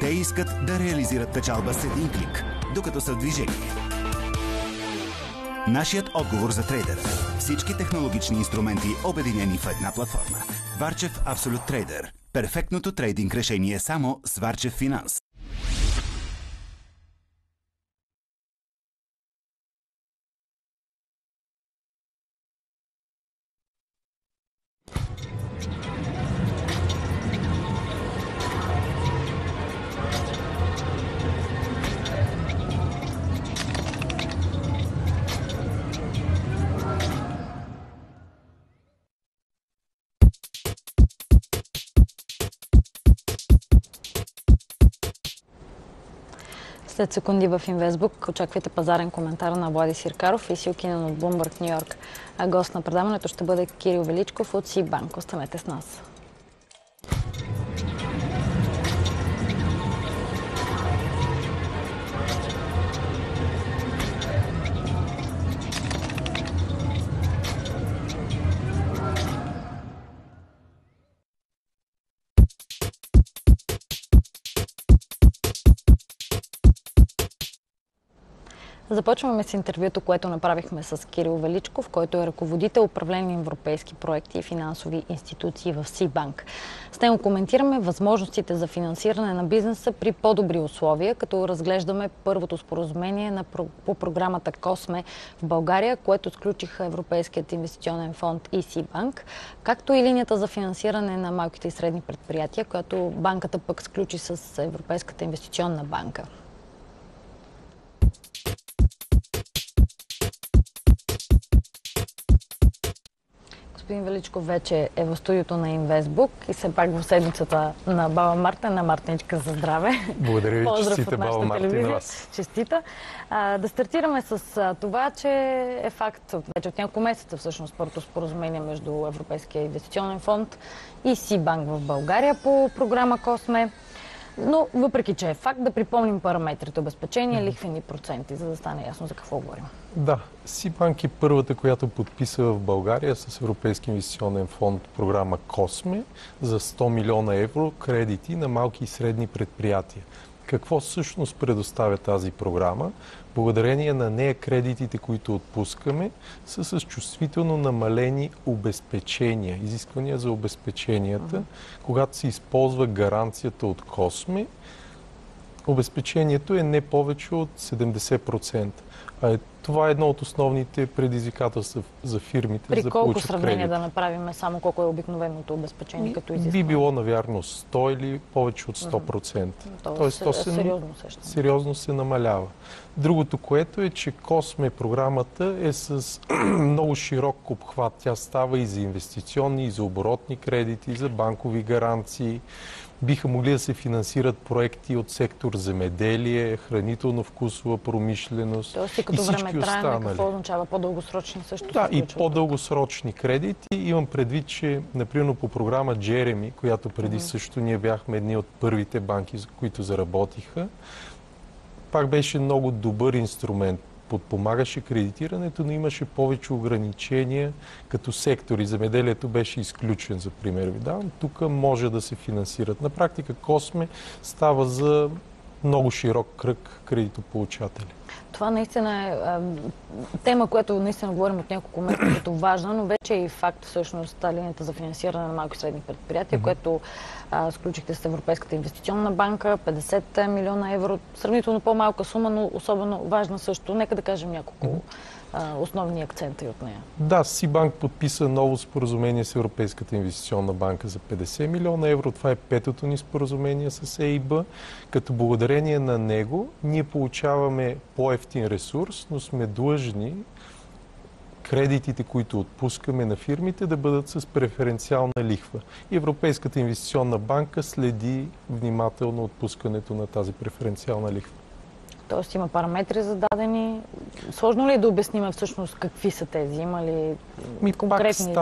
Те искат да реализират печалба с един клик, докато са в движение. Нашият отговор за трейдера. Всички технологични инструменти, обединени в една платформа. Варчев Absolute Trader. Перфектното трейдинг решение само с Варчев Финанс. След секунди в Инвестбук очаквайте пазарен коментар на Влади Сиркаров и Силкинен от Bloomberg Нью Йорк. А гост на предаването ще бъде Кирил Величков от Сибанк. Останете с нас. Започваме с интервюто, което направихме с Кирил Величков, който е ръководител управление на европейски проекти и финансови институции в Сибанк. С него коментираме възможностите за финансиране на бизнеса при по-добри условия, като разглеждаме първото споразумение по програмата Косме в България, което сключиха Европейският инвестиционен фонд и Сибанк, както и линията за финансиране на малките и средни предприятия, която банката пък сключи с Европейската инвестиционна банка. Господин Величков вече е в студиото на Инвестбук и все пак в седмицата на Баба Марта, на Мартиничка за здраве. Благодаря ви, Поздрав честита Баба Марта и на вас. Честита. Да стартираме с това, че е факт вече от няколко месеца всъщност първото споразумение между Европейския инвестиционен фонд и Сибанк в България по програма Косме. Но въпреки, че е факт, да припомним параметрите, обезпечения, лихвени проценти, за да стане ясно за какво говорим. Да, Сибанк е първата, която подписа в България с Европейски инвестиционен фонд програма Косме за 100 милиона евро кредити на малки и средни предприятия. Какво всъщност предоставя тази програма? Благодарение на нея кредитите, които отпускаме, са с чувствително намалени обезпечения, изисквания за обезпеченията. Когато се използва гаранцията от Косме, обезпечението е не повече от 70%. Това е едно от основните предизвикателства за фирмите, за да получат кредит. При колко сравнение да направим само колко е обикновеното обезпечение като изискване? Би било, навярно, 100 или повече от 100%. Тоест, то сериозно се намалява. Другото, което е, че Косме програмата е с много широк обхват. Тя става и за инвестиционни, и за оборотни кредити, и за банкови гаранции. Биха могли да се финансират проекти от сектор земеделие, хранително-вкусова промишленост и като всички останали. Какво означава? По-дългосрочни също? Да, и по-дългосрочни кредити. Имам предвид, че, например, по програма Джереми, която преди също ние бяхме едни от първите банки, които заработиха, пак беше много добър инструмент. Подпомагаше кредитирането, но имаше повече ограничения като сектори. Земеделието беше изключен, за пример ви давам. Тук може да се финансират. На практика Косме става за много широк кръг кредитополучатели. Това наистина е тема, която наистина говорим от няколко месеца като важна, но вече е и факт всъщност линията за финансиране на малки и средни предприятия, което сключихте с Европейската инвестиционна банка, 50 милиона евро, сравнително по-малка сума, но особено важна също. Нека да кажем няколко основни акценти от нея. Да, Сибанк подписа ново споразумение с Европейската инвестиционна банка за 50 милиона евро. Това е петото ни споразумение с ЕИБ, като благодарение на него ние получаваме по-евтин ресурс, но сме длъжни кредитите, които отпускаме на фирмите, да бъдат с преференциална лихва. Европейската инвестиционна банка следи внимателно отпускането на тази преференциална лихва. Тоест има параметри зададени. Сложно ли е да обясним всъщност какви са тези? Има ли конкретни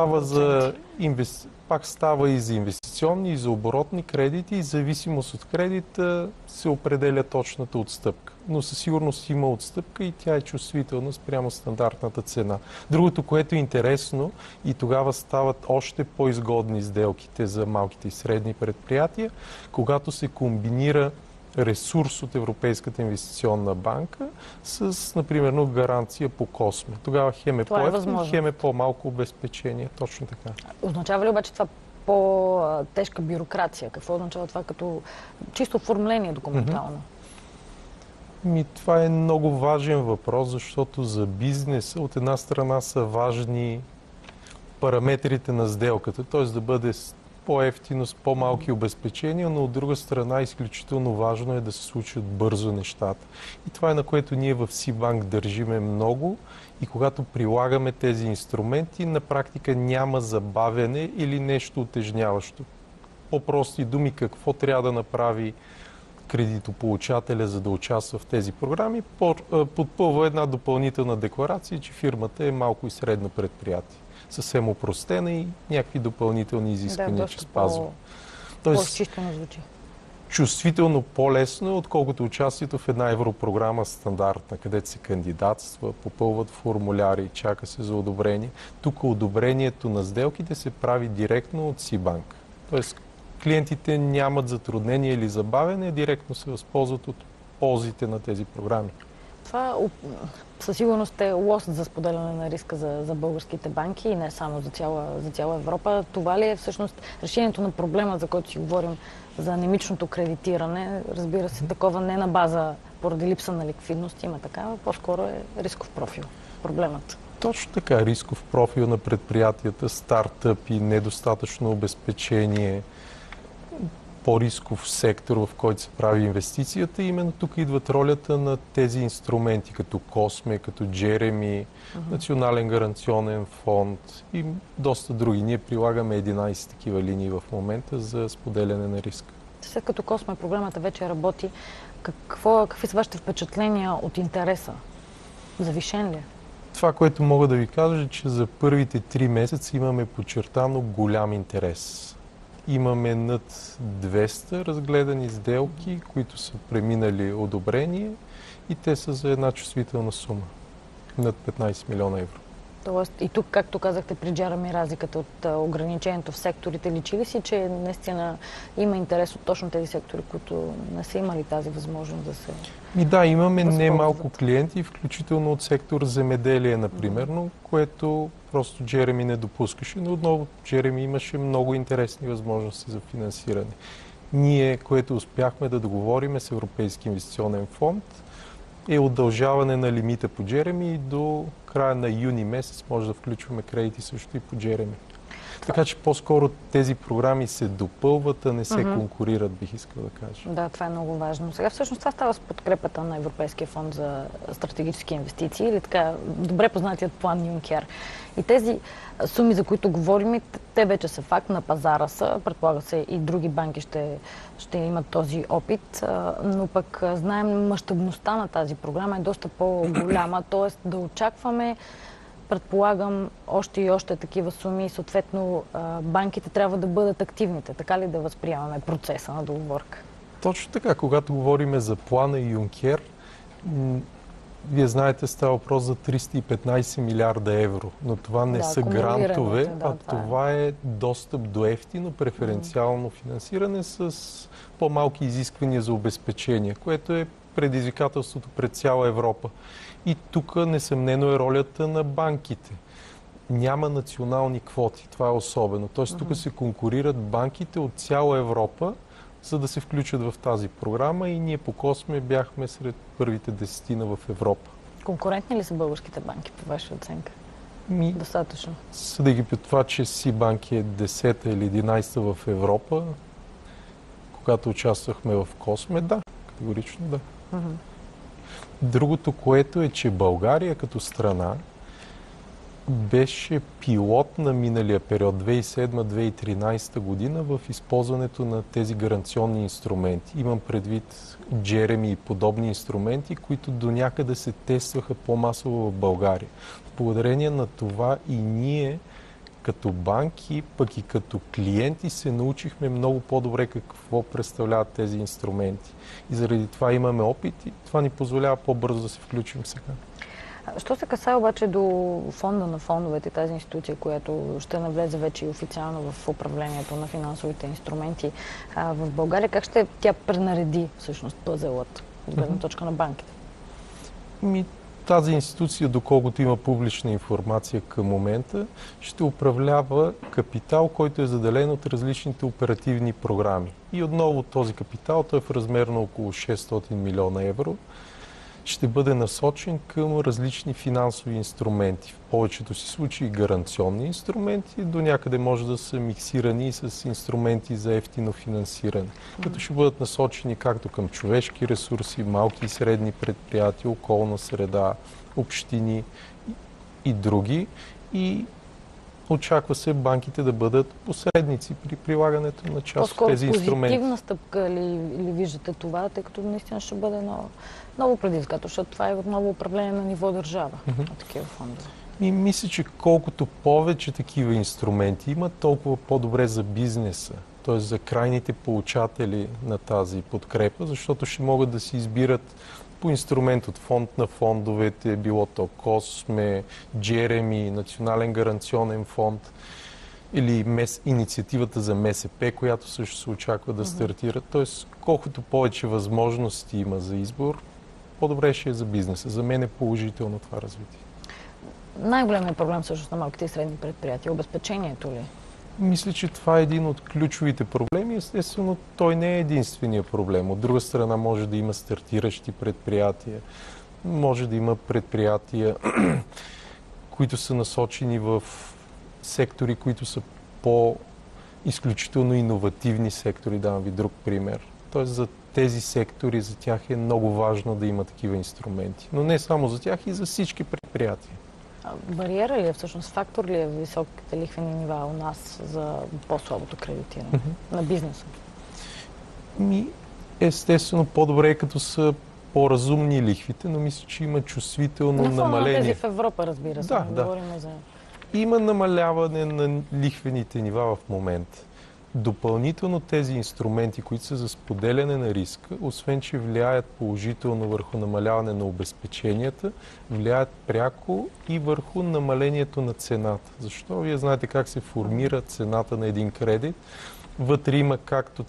Пак става и за инвестиционни, и за оборотни кредити, и в зависимост от кредита се определя точната отстъпка. Но със сигурност има отстъпка и тя е чувствителна спрямо стандартната цена. Другото, което е интересно, и тогава стават още по-изгодни сделките за малките и средни предприятия, когато се комбинира ресурс от Европейската инвестиционна банка с, например, гаранция по Косме. Тогава хем е по-евтин, хем е по-малко обезпечение. Точно така. Означава ли обаче това по-тежка бюрокрация? Какво означава това като чисто оформление документално? Това е много важен въпрос, защото за бизнеса от една страна са важни параметрите на сделката, т.е. да бъде по-евтино, с по-малки обезпечения, но от друга страна изключително важно е да се случат бързо нещата. И това е на което ние в Сибанк държиме много и когато прилагаме тези инструменти, на практика няма забавяне или нещо утежняващо. По-прости думи, какво трябва да направи кредитополучателя, за да участва в тези програми, подпълва една допълнителна декларация, че фирмата е малко и средно предприятие. Съвсем опростена и някакви допълнителни изисквания, че спазва. По-изчистено звучи. Чувствително по-лесно е, отколкото участието в една европрограма стандартна, където се кандидатства, попълват формуляри, чака се за одобрение. Тук одобрението на сделките се прави директно от Сибанк. Тоест, клиентите нямат затруднение или забавяне, директно се възползват от ползите на тези програми. Това със сигурност е лост за споделяне на риска за българските банки и не само за цяла Европа. Това ли е всъщност решението на проблема, за който си говорим, за анемичното кредитиране? Разбира се, такова не на база поради липса на ликвидност има такава, по-скоро е рисков профил проблемът. Точно така, рисков профил на предприятията, стартъпи, недостатъчно обезпечение, по-рисков сектор, в който се прави инвестицията. Именно тук идват ролята на тези инструменти, като Косме, като Джереми, Национален гаранционен фонд и доста други. Ние прилагаме 11 такива линии в момента за споделяне на риска. След като Косме програмата вече работи, какви са вашите впечатления от интереса? Завишен ли? Това, което мога да ви кажа, е, че за първите 3 месеца имаме подчертано голям интерес. Имаме над 200 разгледани сделки, които са преминали одобрение и те са за една чувствителна сума. Над 15 милиона евро. Тоест и тук, както казахте при Джереми, разликата от ограничението в секторите, личи ли си, че наистина има интерес от точно тези сектори, които не са имали тази възможност да се да, имаме немалко клиенти, включително от сектор земеделие, например, което просто Джереми не допускаше, но отново Джереми имаше много интересни възможности за финансиране. Ние, което успяхме да договориме с Европейски инвестиционен фонд, е удължаване на лимита по Джереми и до края на юни месец може да включваме кредити също и по Джереми. Така че по-скоро тези програми се допълват, а не се конкурират, бих искал да кажа. Да, това е много важно. Сега всъщност това става с подкрепата на Европейския фонд за стратегически инвестиции или така добре познатият план Юнкер. И тези суми, за които говорим, те вече са факт, на пазара са. Предполага се и други банки ще имат този опит, но пък знаем мащабността на тази програма е доста по-голяма, т.е. да очакваме, предполагам, още и още такива суми и съответно банките трябва да бъдат активните. Така ли да възприемаме процеса на договорка? Точно така. Когато говорим за плана Юнкер, вие знаете, става въпрос за 315 милиарда евро, но това не са грантове, това е достъп до ефтино преференциално финансиране с по-малки изисквания за обезпечение, което е предизвикателството пред цяла Европа. И тук несъмнено е ролята на банките. Няма национални квоти, това е особено. Тоест тук се конкурират банките от цяла Европа, за да се включат в тази програма и ние по Косме бяхме сред първите 10 в Европа. Конкурентни ли са българските банки по ваша оценка? Достатъчно. Съдейки по това, че Сибанк е 10-та или 11-та в Европа, когато участвахме в Косме, да, категорично да. Другото, което е, че България като страна беше пилот на миналия период 2007-2013 година в използването на тези гаранционни инструменти. Имам предвид Джереми и подобни инструменти, които до някъде се тестваха по-масово в България. Благодарение на това и ние като банки, пък и като клиенти се научихме много по-добре какво представляват тези инструменти. И заради това имаме опит и това ни позволява по-бързо да се включим сега. Що се касае обаче до фонда на фондовете, тази институция, която ще навлезе вече и официално в управлението на финансовите инструменти в България, как ще тя пренареди всъщност пъзелът от гледна точка на банките? Тази институция, доколкото има публична информация към момента, ще управлява капитал, който е заделен от различните оперативни програми. И отново този капитал, той е в размер на около 600 милиона евро, ще бъде насочен към различни финансови инструменти. В повечето си случаи гаранционни инструменти, до някъде може да са миксирани с инструменти за ефтино финансиране. Като ще бъдат насочени както към човешки ресурси, малки и средни предприятия, околна среда, общини и други. И очаква се банките да бъдат посредници при прилагането на част от тези инструменти. По-скоро позитивна стъпка ли виждате това, тъй като наистина ще бъде много предизвикателство, защото това е отново управление на ниво държава на такива фондове. И мисля, че колкото повече такива инструменти има, толкова по-добре за бизнеса, т.е. за крайните получатели на тази подкрепа, защото ще могат да си избират по инструмент от фонд на фондовете, било то Косме, Джереми, Национален гаранционен фонд или инициативата за МСП, която също се очаква да стартира. Тоест, колкото повече възможности има за избор, по-добре ще е за бизнеса. За мен е положително това развитие. Най-големият проблем всъщност на малките и средни предприятия, обезпечението ли? Мисля, че това е един от ключовите проблеми. Естествено, той не е единствения проблем. От друга страна може да има стартиращи предприятия, може да има предприятия, които са насочени в сектори, които са по-изключително иновативни сектори. Давам ви друг пример. Тоест за тези сектори, за тях е много важно да има такива инструменти. Но не само за тях, и за всички предприятия. Бариера ли е, всъщност фактор ли е високите лихвени нива у нас за по-слабото кредитиране на бизнеса? Естествено, по-добре е като са по-разумни лихвите, но мисля, че има чувствително намаление. На тези в Европа, разбира се. Да. Говорим за... Има намаляване на лихвените нива в момента. Допълнително тези инструменти, които са за споделяне на риска, освен че влияят положително върху намаляване на обезпеченията, влияят пряко и върху намалението на цената. Защо? Вие знаете как се формира цената на един кредит. Вътре има както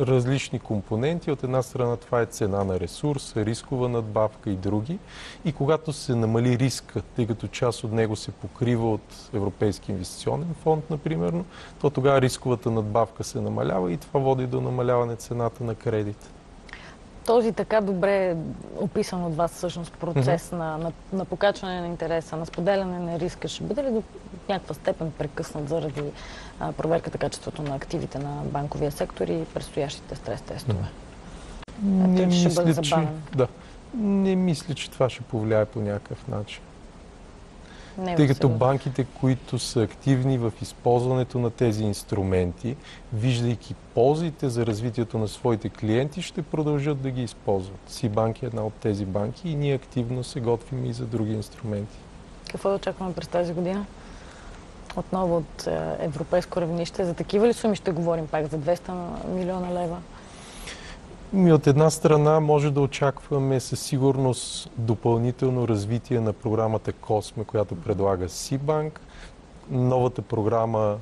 различни компоненти. От една страна това е цена на ресурс, рискова надбавка и други. И когато се намали риска, тъй като част от него се покрива от Европейски инвестиционен фонд, например, то тогава рисковата надбавка се намалява и това води до намаляване цената на кредит. Този така добре описан от вас всъщност процес на покачване на интереса, на споделяне на риска, ще бъде ли до някаква степен прекъснат заради проверката качеството на активите на банковия сектор и предстоящите стрес тестове? Не мисля, че това ще повлияе по някакъв начин. Тъй като банките, които са активни в използването на тези инструменти, виждайки ползите за развитието на своите клиенти, ще продължат да ги използват. Сибанк е една от тези банки и ние активно се готвим и за други инструменти. Какво да очакваме през тази година? Отново от европейско равнище. За такива ли суми ще говорим пак? За 200 милиона лева? От една страна може да очакваме със сигурност допълнително развитие на програмата Косме, която предлага Сибанк. Новата програма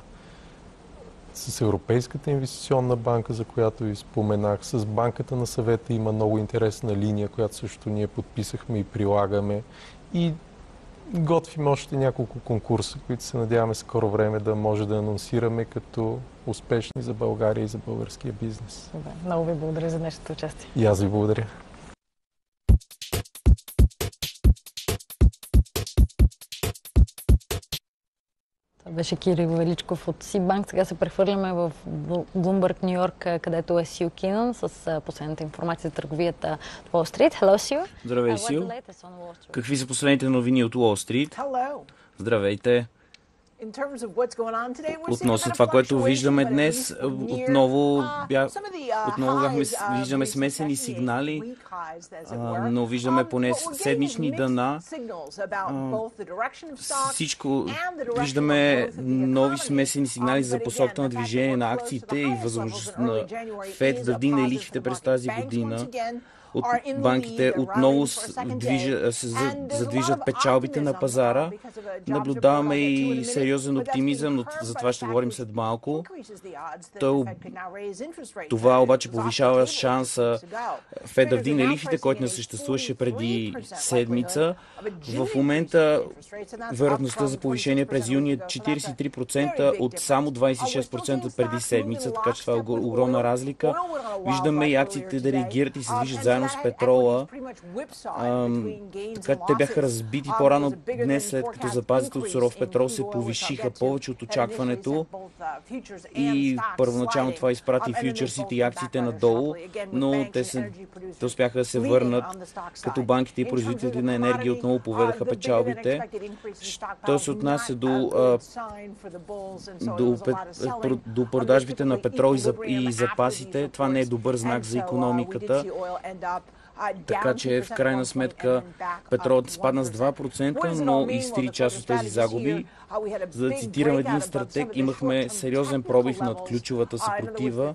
с Европейската инвестиционна банка, за която ви споменах. С Банката на съвета има много интересна линия, която също ние подписахме и прилагаме. И готвим още няколко конкурса, които се надяваме скоро време да може да анонсираме като успешни за България и за българския бизнес. Добре. Много ви благодаря за днешното участие. И аз ви благодаря. Това беше Кирил Величков от Сибанк. Сега се прехвърляме в Bloomberg, Ню Йорк, където е Сил Кинън с последната информация за търговията от Wall Street. Hello, Сил. Здравей, Сил. Какви са последните новини от Wall Street? Здравейте. Относно това, което виждаме днес, отново виждаме смесени сигнали, но виждаме поне седмични дъна. Виждаме нови смесени сигнали за посоката на движение на акциите и възможност на Фед да вдигне лихвите през тази година. Банките отново се задвижат печалбите на пазара. Наблюдаваме и сериозен оптимизъм, но за това ще говорим след малко. Това обаче повишава шанса Фед да вдигне лихвите, който не съществуваше преди седмица. В момента вероятността за повишение през юни е 43% от само 26% преди седмица, така че това е огромна разлика. Виждаме и акциите да реагират и се движат заедно с петрола. Така те бяха разбити по-рано днес, след като запазите от суров петрол се повишиха повече от очакването и първоначално това изпрати фьючерсите и акциите надолу, но те успяха да се върнат, като банките и производителите на енергия отново поведаха печалбите. То се отнася до продажбите на петрол и запасите. Това не е добър знак за икономиката. Така че в крайна сметка петролът спадна с 2%, но изтри част от тези загуби. За да цитирам един стратег, имахме сериозен пробив над ключовата съпротива.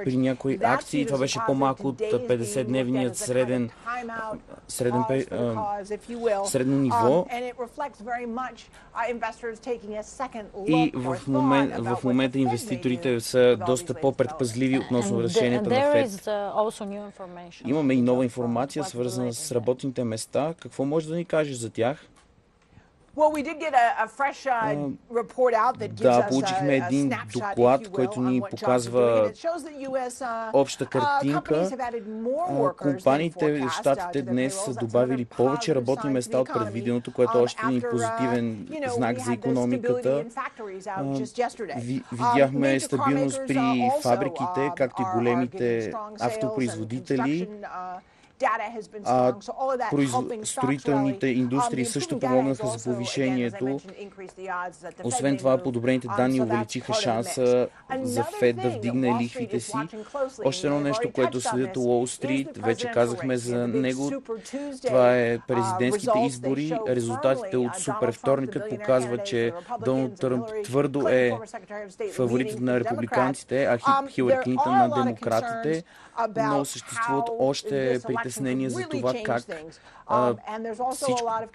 При някои акции това беше по-малко от 50-дневният средно ниво. И в момента инвеститорите са доста по-предпазливи относно решенията на Фед. Имаме и нова информация, свързана с работните места. Какво може да ни кажеш за тях? Да, получихме един доклад, който ни показва обща картинка. Компаниите в Щатите днес са добавили повече работни места от предвиденото, което е още един позитивен знак за икономиката. Видяхме стабилност при фабриките, както и големите автопроизводители. Строителните индустрии също помогнаха за повишението. Освен това, подобрените данни увеличиха шанса за Фед да вдигне лихвите си. Още едно нещо, което следят Уол Стрит, вече казахме за него. Това е президентските избори. Резултатите от супер вторникът показват, че Доналд Тръмп твърдо е фаворитът на републиканците, а Хилари Клинтън на демократите. Но съществуват още притеснения за това как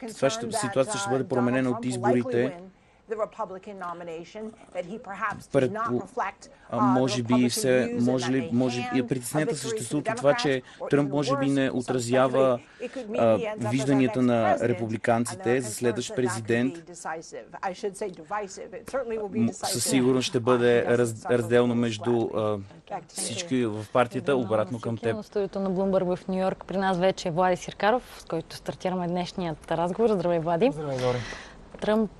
ситуацията ще бъде променена от изборите. Притесненията съществуват от това, че Тръмп може би не отразява вижданията на републиканците за следващ президент. Със сигурност ще бъде разделно между всички в партията, обратно към теб. На студиото на Bloomberg в Ню Йорк при нас вече е Влади Сиркаров, с който стартираме днешният разговор. Здравей, Влади. Здравей, Дори. Тръмп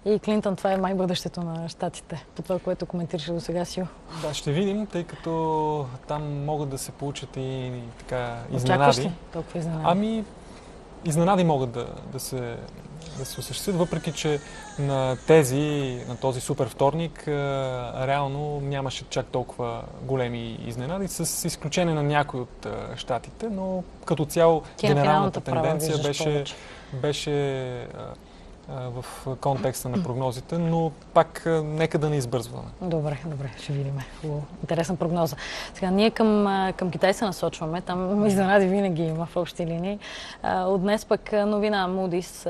и Клинтън, това е май бъдещето на щатите, по това, което коментираше до сега си. Да, ще видим, тъй като там могат да се получат и така изненади. Очакваш ли толкова изненади? Изненади могат да се осъществят, въпреки че на този супер вторник реално нямаше чак толкова големи изненади, с изключение на някои от щатите, но като цяло генералната тенденция беше в контекста на прогнозите, но пак нека да не избързваме. Добре, ще видим. Интересна прогноза. Сега ние към Китай се насочваме. Там изненади винаги има в общи линии. От днес пък новина Moody's,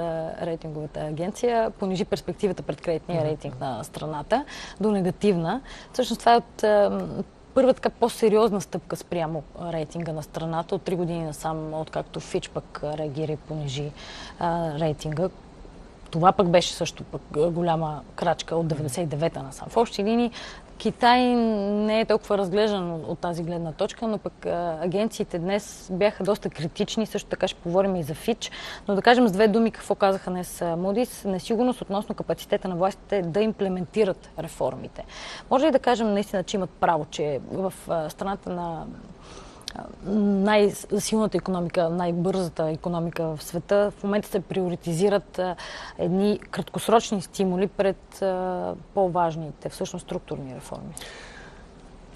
рейтинговата агенция, понижи перспективата пред кредитния рейтинг на страната до негативна. Всъщност това е от първа така по-сериозна стъпка спрямо рейтинга на страната. От 3 години насам, откакто Фич пък реагира и понижи рейтинга. Това пък беше също голяма крачка от 99-та насам. В общи линии Китай не е толкова разглеждан от тази гледна точка, но пък агенциите днес бяха доста критични. Също така ще поговорим и за Фич. Но да кажем с две думи какво казаха днес Moody's. Несигурност относно капацитета на властите да имплементират реформите. Може ли да кажем наистина, че имат право, че в страната на най-силната икономика, най-бързата икономика в света, в момента се приоритизират едни краткосрочни стимули пред по-важните, всъщност структурни реформи.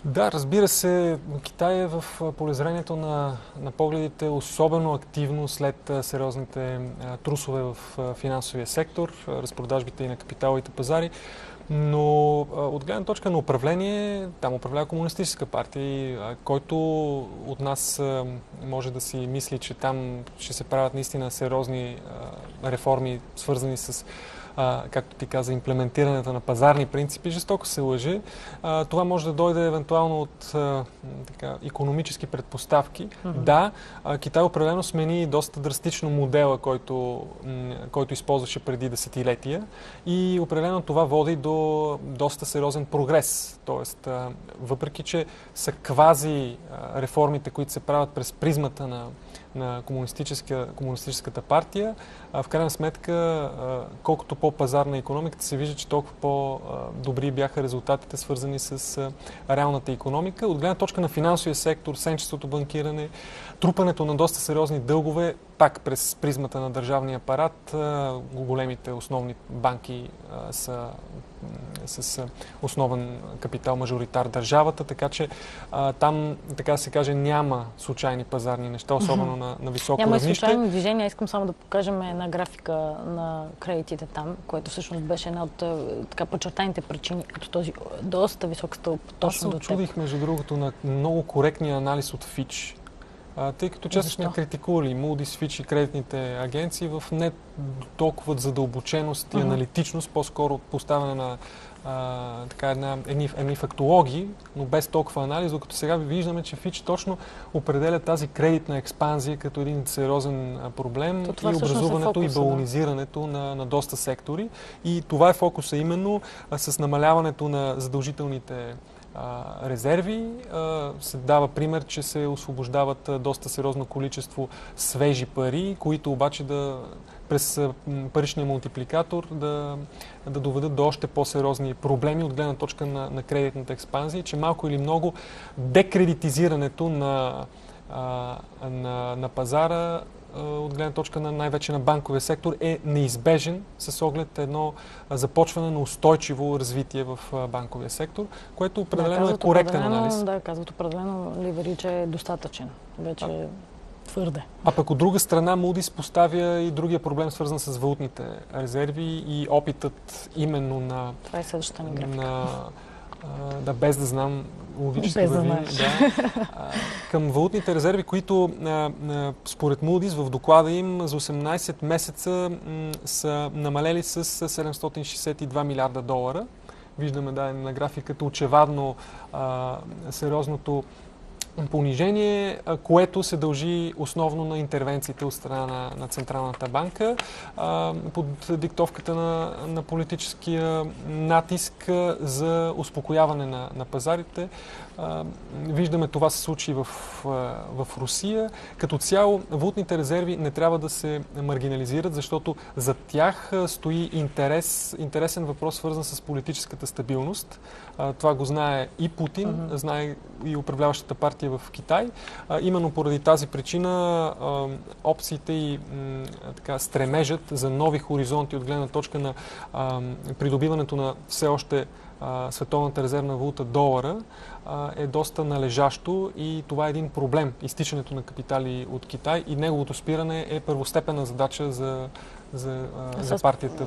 Да, разбира се, Китай е в полезрението на погледите особено активно след сериозните трусове в финансовия сектор, разпродажбите и на капиталовите пазари. Но от гледна точка на управление, там управлява комунистическа партия, който от нас може да си мисли, че там ще се правят наистина сериозни реформи, свързани с, както ти каза, имплементирането на пазарни принципи, жестоко се лъже. Това може да дойде евентуално от икономически предпоставки. Да, Китай определено смени доста драстично модела, който използваше преди десетилетия, и определено това води до доста сериозен прогрес. Тоест, въпреки че са квази реформите, които се правят през призмата на комунистическата партия, в крайна сметка, колкото по-пазарна икономиката, се вижда, че толкова по-добри бяха резултатите, свързани с реалната икономика. От гледна точка на финансовия сектор, сенчестото банкиране, трупането на доста сериозни дългове, пак през призмата на държавния апарат, големите основни банки са с основен капитал мажоритар държавата, така че там, така да се каже, няма случайни пазарни неща, особено на високо равнище. Няма случайни движения. Искам само да покажем една графика на кредитите там, което всъщност беше една от подчертаните причини, като този доста висок стълб. Аз се очудих, между другото, на много коректния анализ от Fitch, тъй като често сме критикували Moody's, Fitch и кредитните агенции в не толкова задълбоченост и аналитичност, по-скоро поставяне на едни фактологии, но без толкова анализ, докато сега виждаме, че Fitch точно определя тази кредитна експанзия като един сериозен проблем и образуването и балонизирането на доста сектори. И това е фокуса именно с намаляването на задължителните резерви. Се дава пример, че се освобождават доста сериозно количество свежи пари, които обаче през паричния мултипликатор да доведат до още по-сериозни проблеми от гледна точка на кредитната експанзия, че малко или много декредитизирането на пазара от гледна точка на най-вече на банковия сектор е неизбежен с оглед едно започване на устойчиво развитие в банковия сектор, което определено е коректен анализ. Да, казват определено ливеридж е достатъчен. Вече твърде. А пък от друга страна Moody's поставя и другия проблем, свързан с валутните резерви и опитът именно на... Това е следващата ни графика. Без да знам, логически към валутните резерви, които според Moody's в доклада им за 18 месеца са намалели с 762 милиарда долара. Виждаме на графиката очевадно сериозното понижение, което се дължи основно на интервенциите от страна на Централната банка под диктовката на политическия натиск за успокояване на пазарите. Виждаме това се случи в Русия. Като цяло, валутните резерви не трябва да се маргинализират, защото за тях стои интересен въпрос, свързан с политическата стабилност. Това го знае и Путин, знае и управляващата партия в Китай. Именно поради тази причина опциите и стремежът за нови хоризонти от гледна точка на придобиването на все още световната резервна валута долара е доста належащо и това е един проблем. Изтичането на капитали от Китай и неговото спиране е първостепенна задача за партията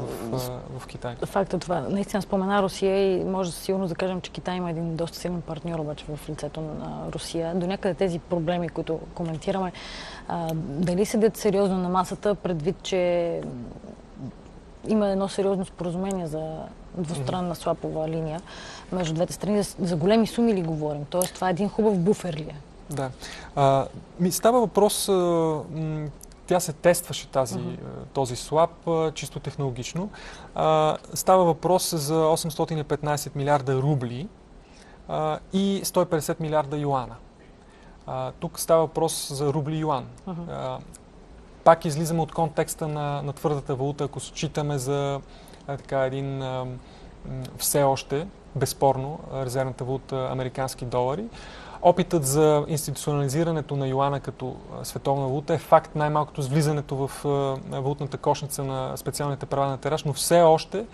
в Китай. Факт е това. Наистина спомена Русия и може сигурно да кажем, че Китай има един доста силен партньор обаче в лицето на Русия. До някъде тези проблеми, които коментираме, дали седят сериозно на масата, предвид, че има едно сериозно споразумение за двустранна свапова линия между двете страни. За големи суми ли говорим? Тоест, това е един хубав буфер ли е? Да. Става въпрос, тя се тестваше този слап чисто технологично. Става въпрос за 815 милиарда рубли и 150 милиарда юана. Тук става въпрос за рубли-юан. Пак излизаме от контекста на твърдата валута, ако считаме за един все още безспорно резервната валута американски долари. Опитът за институционализирането на юана като световна валута е факт най-малкото с влизането в валутната кошница на специалните права на тираж, но все още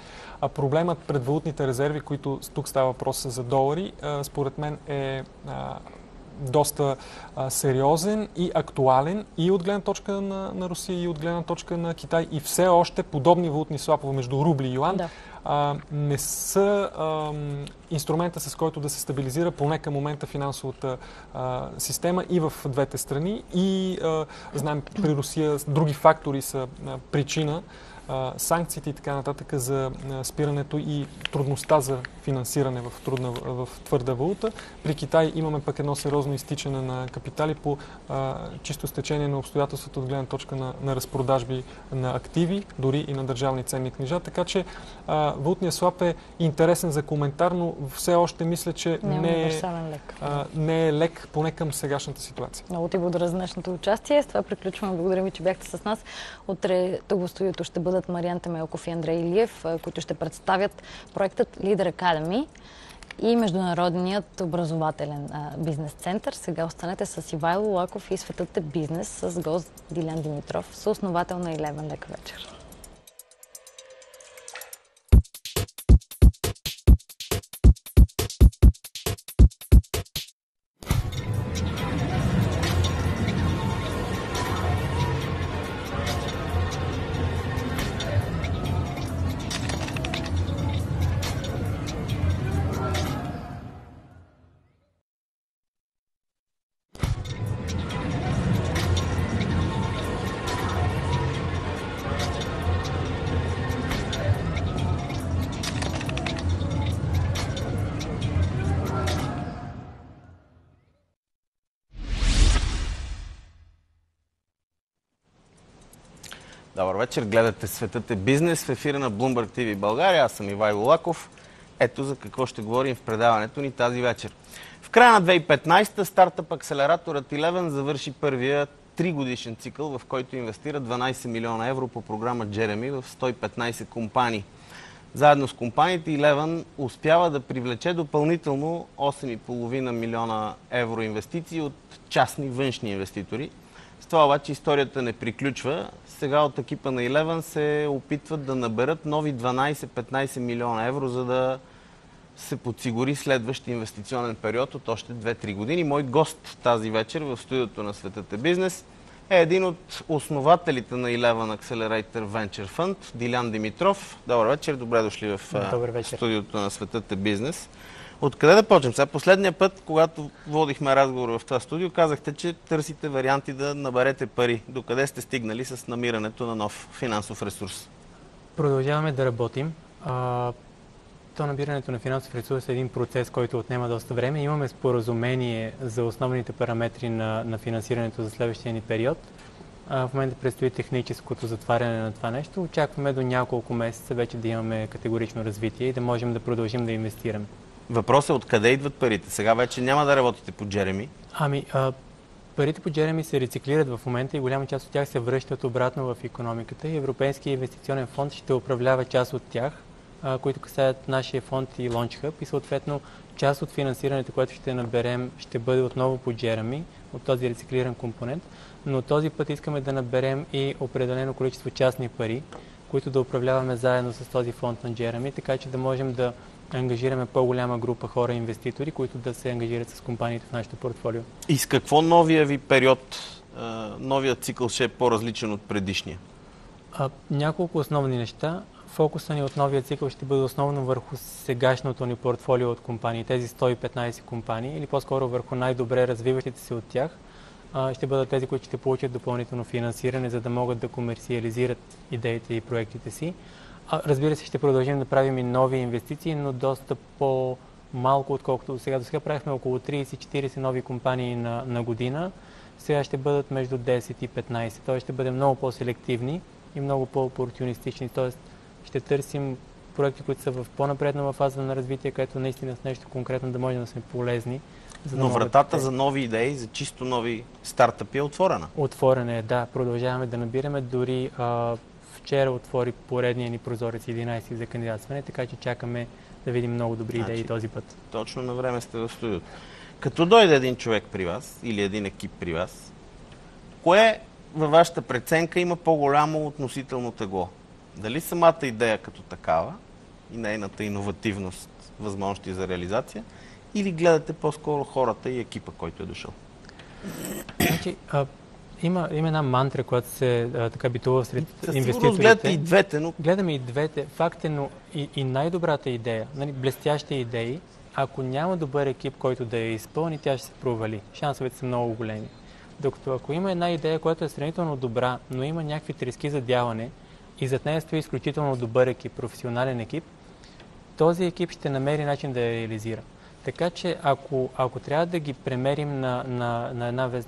проблемът пред валутните резерви, които тук става въпрос за долари, според мен е доста сериозен и актуален и от гледна точка на Русия, и от гледна точка на Китай. И все още подобни валутни слапове между рубли и юан не са инструмента, с който да се стабилизира поне към момента финансовата система и в двете страни. И знаем, при Русия други фактори са причина, санкциите и така нататък за спирането и трудността за финансиране в твърда валута. При Китай имаме пък едно сериозно изтичане на капитали по чисто стечение на обстоятелствата от гледна точка на разпродажби на активи, дори и на държавни ценни книжа. Така че валутният слап е интересен за коментар, но все още мисля, че не е лек, поне към сегашната ситуация. Много ти благодаря за днешното участие. С това приключваме. Благодаря ви, че бяхте с нас. Утре тук в студиото ще бъдат Мариан Темелков и Андрей Илиев, които ще представят проектът Leader Academy и Международният образователен бизнес център. Сега останете с Ивайло Лаков и Светът е бизнес с гост Дилян Димитров, съосновател на Eleven. Лека вечер. Добър вечер, гледате Светът е бизнес в ефира на Bloomberg TV България. Аз съм Ивайло Лаков. Ето за какво ще говорим в предаването ни тази вечер. В края на 2015 стартъп акселераторът Eleven завърши първия 3-годишен цикъл, в който инвестира 12 милиона евро по програма Джереми в 115 компании. Заедно с компаниите Eleven успява да привлече допълнително 8,5 милиона евро инвестиции от частни външни инвеститори. С това обаче историята не приключва. Сега от екипа на Eleven се опитват да наберат нови 12-15 милиона евро, за да се подсигури следващ инвестиционен период от още 2-3 години. Мой гост тази вечер в студиото на Светът е бизнес е един от основателите на Eleven Accelerator Venture Fund, Дилян Димитров. Добър вечер, добре дошли в студиото на Светът е бизнес. Откъде да почнем? Сега последния път, когато водихме разговор в това студио, казахте, че търсите варианти да наберете пари. Докъде сте стигнали с намирането на нов финансов ресурс? Продължаваме да работим. Набирането на финансов ресурс е един процес, който отнема доста време. Имаме споразумение за основните параметри на финансирането за следващия ни период. В момента предстои техническото затваряне на това нещо. Очакваме до няколко месеца вече да имаме категорично развитие и да можем да продължим да инвестираме. Въпросът е откъде идват парите? Сега вече няма да работите по Джереми. Парите по Джереми се рециклират в момента и голяма част от тях се връщат обратно в икономиката и Европейския инвестиционен фонд ще управлява част от тях, които касаят нашия фонд и Launch Hub и съответно част от финансирането, което ще наберем, ще бъде отново по Джереми, от този рециклиран компонент, но този път искаме да наберем и определено количество частни пари, които да управляваме заедно с този фонд на Джереми, така че да можем да ангажираме по-голяма група хора и инвеститори, които да се ангажират с компаниите в нашото портфолио. И с какво новия ви период, новият цикъл ще е по-различен от предишния? Няколко основни неща. Фокуса ни от новия цикъл ще бъде основно върху сегашното ни портфолио от компании, тези 115 компании, или по-скоро върху най-добре развиващите се от тях. Ще бъдат тези, които ще получат допълнително финансиране, за да могат да комерциализират идеите и проектите си. Разбира се, ще продължим да правим и нови инвестиции, но доста по-малко, отколкото до сега. До сега правихме около 30-40 нови компании на година. Сега ще бъдат между 10 и 15. Т.е. ще бъдем много по-селективни и много по-опортунистични. Т.е. ще търсим проекти, които са в по-напреднала фаза на развитие, където наистина с нещо конкретно да можем да сме полезни. Но вратата за нови идеи, за чисто нови стартъпи е отворена. Отворена е, да. Продължаваме да набираме. Дори вчера отвори поредния ни прозорец 11 за кандидатстване, така че чакаме да видим много добри идеи този път. Точно на време сте в студиото. Като дойде един човек при вас или един екип при вас, кое във вашата преценка има по-голямо относително тегло? Дали самата идея като такава и нейната иновативност, възможности за реализация, или гледате по-скоро хората и екипа, който е дошъл? Значи, има една мантра, която се така битува сред инвеститорите. Сигурно гледате и двете, но... Гледаме и двете. Факт е, но и най-добрата идея, нали, блестящи идеи, ако няма добър екип, който да я изпълни, тя ще се провали. Шансовете са много големи. Докато ако има една идея, която е сравнително добра, но има някакви трески за дяване и зад нея стои изключително добър екип, професионален екип, този екип ще намери начин да я реализира. Така че ако трябва да ги премерим на една везна,